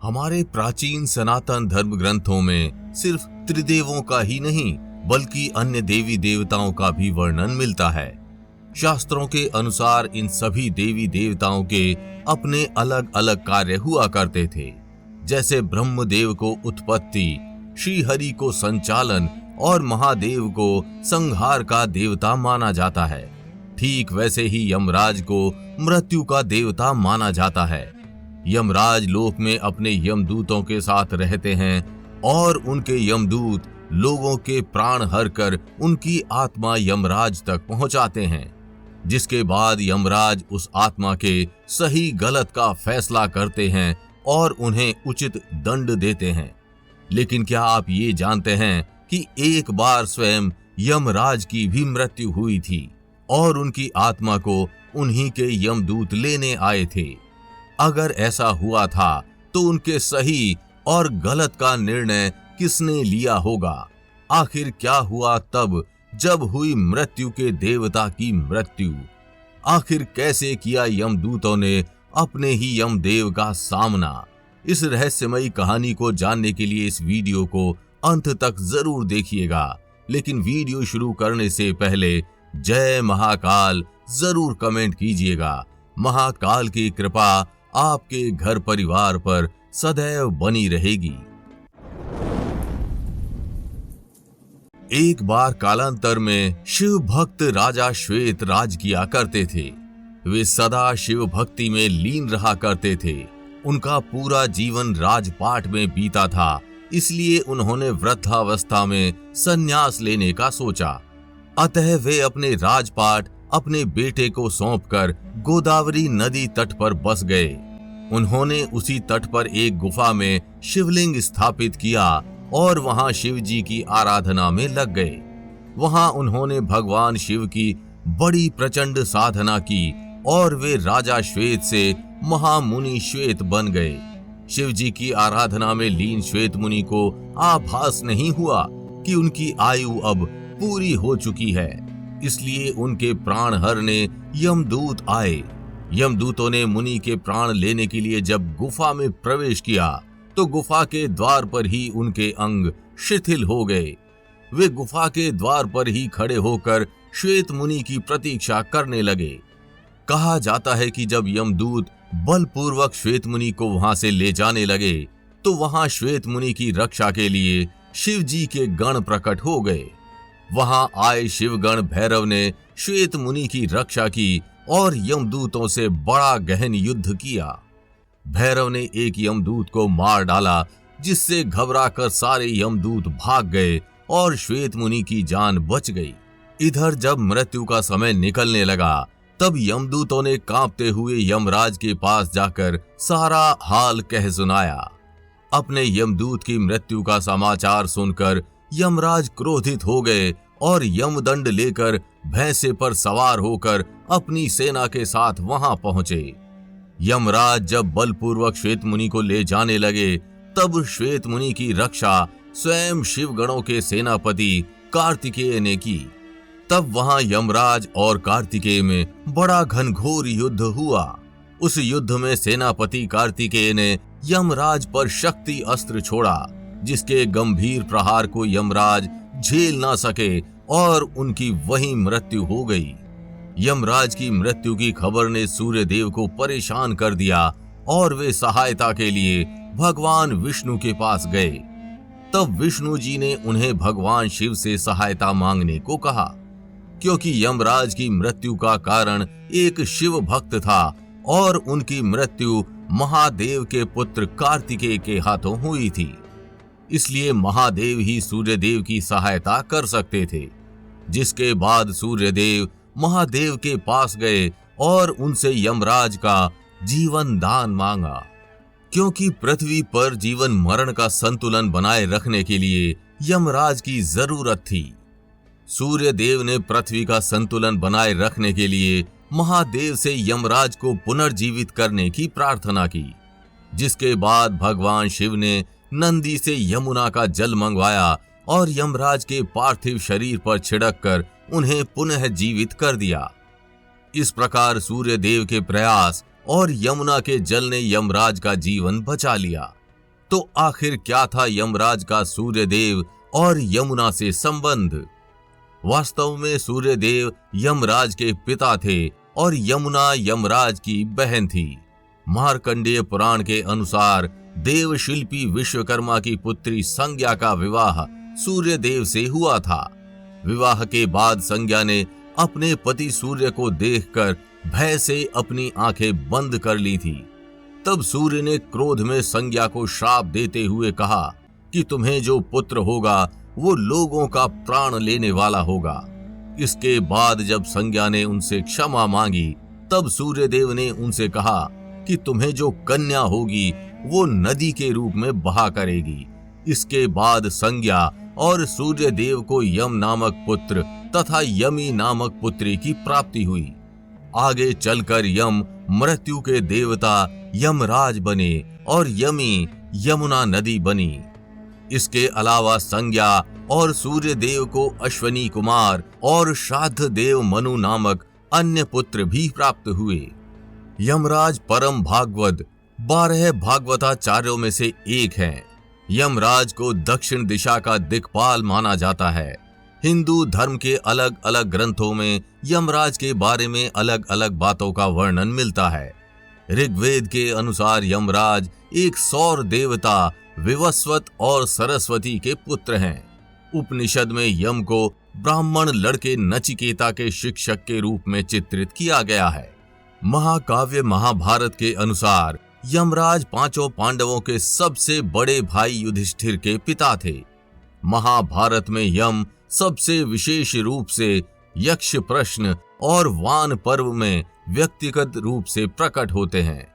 हमारे प्राचीन सनातन धर्म ग्रंथों में सिर्फ त्रिदेवों का ही नहीं बल्कि अन्य देवी देवताओं का भी वर्णन मिलता है। शास्त्रों के अनुसार इन सभी देवी देवताओं के अपने अलग अलग कार्य हुआ करते थे। जैसे ब्रह्मदेव को उत्पत्ति, श्री हरि को संचालन और महादेव को संहार का देवता माना जाता है, ठीक वैसे ही यमराज को मृत्यु का देवता माना जाता है। यमराज लोक में अपने यमदूतों के साथ रहते हैं और उनके यमदूत लोगों के प्राण हर कर उनकी आत्मा यमराज तक पहुंचाते हैं, जिसके बाद यमराज उस आत्मा के सही गलत का फैसला करते हैं और उन्हें उचित दंड देते हैं। लेकिन क्या आप ये जानते हैं कि एक बार स्वयं यमराज की भी मृत्यु हुई थी और उनकी आत्मा को उन्हीं के यमदूत लेने आए थे। अगर ऐसा हुआ था तो उनके सही और गलत का निर्णय किसने लिया होगा? आखिर क्या हुआ तब जब हुई मृत्यु के देवता की मृत्यु? आखिर कैसे किया यमदूतों ने अपने ही यमदेव का सामना? इस रहस्यमयी कहानी को जानने के लिए इस वीडियो को अंत तक जरूर देखिएगा। लेकिन वीडियो शुरू करने से पहले जय महाकाल जरूर कमेंट कीजिएगा। महाकाल की कृपा आपके घर परिवार पर सदैव बनी रहेगी। एक बार कालांतर में शिव भक्त राजा श्वेत राज किया करते थे। वे सदा शिव भक्ति में लीन रहा करते थे। उनका पूरा जीवन राजपाट में बीता था, इसलिए उन्होंने वृद्धावस्था में संन्यास लेने का सोचा। अतः वे अपने राजपाट अपने बेटे को सौंपकर गोदावरी नदी तट पर बस गए। उन्होंने उसी तट पर एक गुफा में शिवलिंग स्थापित किया और वहां शिव जी की आराधना में लग गए। वहां उन्होंने भगवान शिव की बड़ी प्रचंड साधना की और वे राजा श्वेत से महामुनि श्वेत बन गए। शिव जी की आराधना में लीन श्वेत मुनि को आभास नहीं हुआ कि उनकी आयु अब पूरी हो चुकी है, इसलिए उनके प्राण हरने यमदूत आए। यमदूतों ने मुनि के प्राण लेने के लिए जब गुफा में प्रवेश किया तो गुफा के द्वार पर ही उनके अंग शिथिल हो गए। वे गुफा के द्वार पर ही खड़े होकर श्वेत मुनि की प्रतीक्षा करने लगे। कहा जाता है कि जब यमदूत बलपूर्वक श्वेत मुनि को वहां से ले जाने लगे तो वहां श्वेत मुनि की रक्षा के लिए शिव जी के गण प्रकट हो गए। वहां आए शिवगण भैरव ने श्वेत मुनि की रक्षा की और यमदूतों से बड़ा गहन युद्ध किया। भैरव ने एक यमदूत को मार डाला, जिससे घबराकर सारे यमदूत भाग गए और श्वेत मुनि की जान बच गई। इधर जब मृत्यु का समय निकलने लगा तब यमदूतों ने कांपते हुए यमराज के पास जाकर सारा हाल कह सुनाया। अपने यमदूत की मृत्यु का समाचार सुनकर यमराज क्रोधित हो गए और यमदंड लेकर भैंसे पर सवार होकर अपनी सेना के साथ वहां पहुंचे। यमराज जब बलपूर्वक श्वेत मुनि को ले जाने लगे तब श्वेत मुनि की रक्षा स्वयं शिवगणों के सेनापति कार्तिकेय ने की। तब वहां यमराज और कार्तिकेय में बड़ा घनघोर युद्ध हुआ। उस युद्ध में सेनापति कार्तिकेय ने यमराज पर शक्ति अस्त्र छोड़ा, जिसके गंभीर प्रहार को यमराज झेल ना सके और उनकी वहीं मृत्यु हो गई। यमराज की मृत्यु की खबर ने सूर्यदेव को परेशान कर दिया और वे सहायता के लिए भगवान विष्णु के पास गए। तब विष्णु जी ने उन्हें भगवान शिव से सहायता मांगने को कहा, क्योंकि यमराज की मृत्यु का कारण एक शिव भक्त था और उनकी मृत्यु महादेव के पुत्र कार्तिकेय के हाथों हुई थी। इसलिए महादेव ही सूर्यदेव की सहायता कर सकते थे। जिसके बाद सूर्यदेव महादेव के पास गए और उनसे यमराज का जीवन दान मांगा, क्योंकि पृथ्वी पर जीवन मरण का संतुलन बनाए रखने के लिए यमराज की जरूरत थी। सूर्यदेव ने पृथ्वी का संतुलन बनाए रखने के लिए महादेव से यमराज को पुनर्जीवित करने की प्रार्थना की, जिसके बाद भगवान शिव ने नंदी से यमुना का जल मंगवाया और यमराज के पार्थिव शरीर पर छिड़क कर उन्हें पुनः जीवित कर दिया। इस प्रकार सूर्यदेव के प्रयास और यमुना के जल ने यमराज का जीवन बचा लिया। तो आखिर क्या था यमराज का सूर्यदेव और यमुना से संबंध? वास्तव में सूर्यदेव यमराज के पिता थे और यमुना यमराज की बहन थी। मार्कंडेय पुराण के अनुसार देव शिल्पी विश्वकर्मा की पुत्री संज्ञा का विवाह सूर्यदेव से हुआ था। विवाह के बाद संज्ञा ने अपने पति सूर्य को देखकर भय से अपनी आंखें बंद कर ली थी। तब सूर्य ने क्रोध में संज्ञा को श्राप देते हुए कहा कि तुम्हें जो पुत्र होगा वो लोगों का प्राण लेने वाला होगा। इसके बाद जब संज्ञा ने उनसे क्षमा मांगी तब सूर्यदेव ने उनसे कहा कि तुम्हें जो कन्या होगी वो नदी के रूप में बहा करेगी। इसके बाद संज्ञा और सूर्यदेव को यम नामक पुत्र तथा यमी नामक पुत्री की प्राप्ति हुई। आगे चलकर यम मृत्यु के देवता यमराज बने और यमी यमुना नदी बनी। इसके अलावा संज्ञा और सूर्यदेव को अश्वनी कुमार और श्राद्ध देव मनु नामक अन्य पुत्र भी प्राप्त हुए। यमराज परम भागवत 12 भागवताचार्यों में से एक हैं। यमराज को दक्षिण दिशा का दिक्पाल माना जाता है। हिंदू धर्म के अलग अलग ग्रंथों में यमराज के बारे में अलग अलग बातों का वर्णन मिलता है। ऋग्वेद के अनुसार यमराज एक सौर देवता विवस्वत और सरस्वती के पुत्र हैं। उपनिषद में यम को ब्राह्मण लड़के नचिकेता के शिक्षक के रूप में चित्रित किया गया है। महाकाव्य महाभारत के अनुसार यमराज पांचों पांडवों के सबसे बड़े भाई युधिष्ठिर के पिता थे। महाभारत में यम सबसे विशेष रूप से यक्ष प्रश्न और वान पर्व में व्यक्तिगत रूप से प्रकट होते हैं।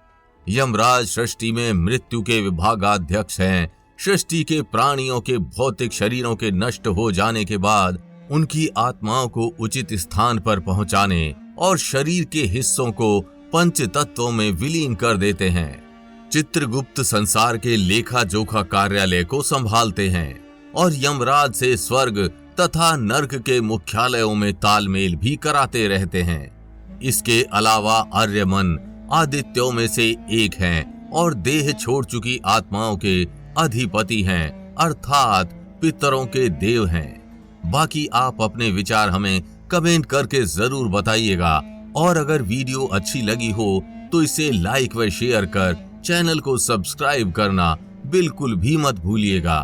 यमराज सृष्टि में मृत्यु के विभागाध्यक्ष हैं। सृष्टि के प्राणियों के भौतिक शरीरों के नष्ट हो जाने के बाद उनकी आत्माओं को उचित स्थान पर पहुंचाने और शरीर के हिस्सों को पंच तत्वों में विलीन कर देते हैं। चित्रगुप्त संसार के लेखा जोखा कार्यालय को संभालते हैं और यमराज से स्वर्ग तथा नर्क के मुख्यालयों में तालमेल भी कराते रहते हैं। इसके अलावा आर्यमन आदित्यों में से एक हैं और देह छोड़ चुकी आत्माओं के अधिपति हैं, अर्थात पितरों के देव हैं। बाकी आप अपने विचार हमें कमेंट करके जरूर बताइएगा और अगर वीडियो अच्छी लगी हो तो इसे लाइक व शेयर कर चैनल को सब्सक्राइब करना बिल्कुल भी मत भूलिएगा।